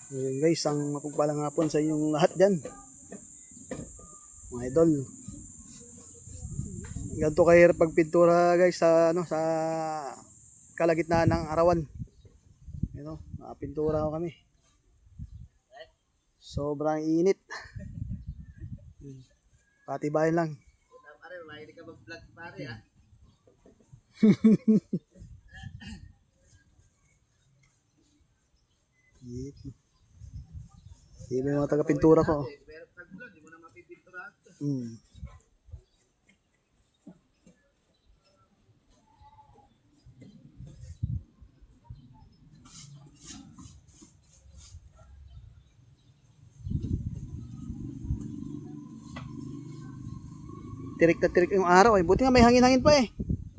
Ayun guys, ang mapagpalang hapon sa inyong lahat dyan, mga idol. Ganito kahirap pagpintura guys sa sa kalagitnaan ng arawan. Pintura ko kami. Sobrang init. Patibayan lang. Pare, mahilig ka mag-vlog pare ha. Hindi mo yung mga taga-pintura ko. Pero pag-vlog, di mo na mapipintura. Tirik na tirik yung araw eh. Buti nga may hangin-hangin pa eh.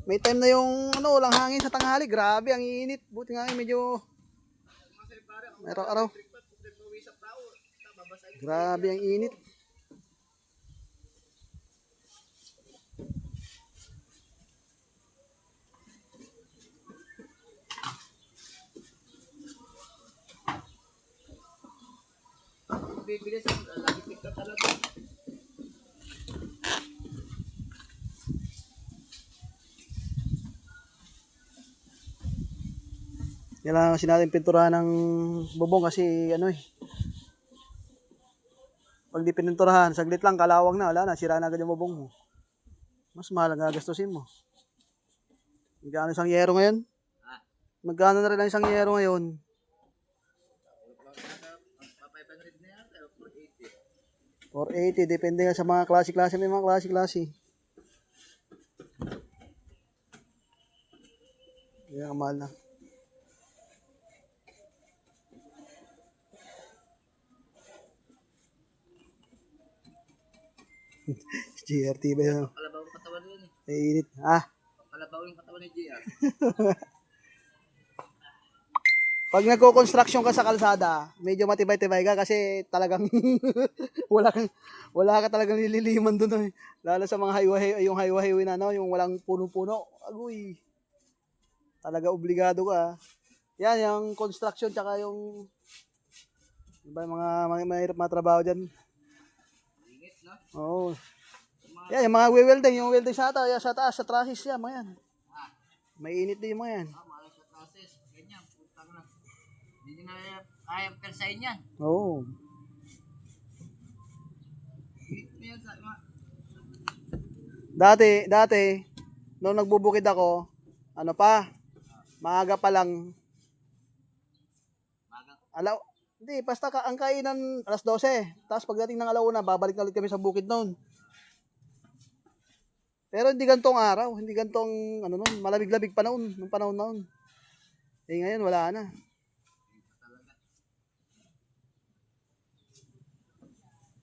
May time na yung walang hangin sa tanghali. Grabe, ang init. Buti nga medyo araw-araw. Grabe ang init. Bibilis ang lagi TikTok talaga. Kailangan kasi natin pinturahan ng bubong kasi pag di pininturahan, saglit lang kalawang na, wala na, sira na agad yung bubong mo. Mas mahal ang gagastusin mo. Magkano isang yero ngayon? Magkano na rin ang isang yero ngayon? 500 na yan, 480. 480, depende nga sa mga klase-klase. May mga klase-klase. Yan ang mahal na. GRT ba yun? Kalabaw yung katawan yun eh. Ay, init. Ah? Kalabaw yung katawan ni JR. Pag nagko-construction ka sa kalsada, medyo matibay-tibay ka kasi talagang wala ka talagang nililiman doon. Lalo sa mga highway na yung walang puno-puno. Agoy. Talaga obligado ka. Yan, yung construction tsaka yung mga mahirap mga trabaho diyan. Ingit no? Oo. Yan, yung mga yung welding sa taas, sa trusses yan, mga yan. Mainit din yung mga yan. Malas sa process. Ganyan, putang na. Hindi na kaya persahin yan. Oo. Ingit na yan sa mga... Dati, nung nagbubukid ako, maaga pa lang. Hindi, basta ang kainan alas 12. Tapos pagdating ng alauna, babalik na ulit kami sa bukid noon. Pero hindi gantong araw, hindi gantong malamig-lamig pa noon, nung panahon noon. Eh ngayon wala na.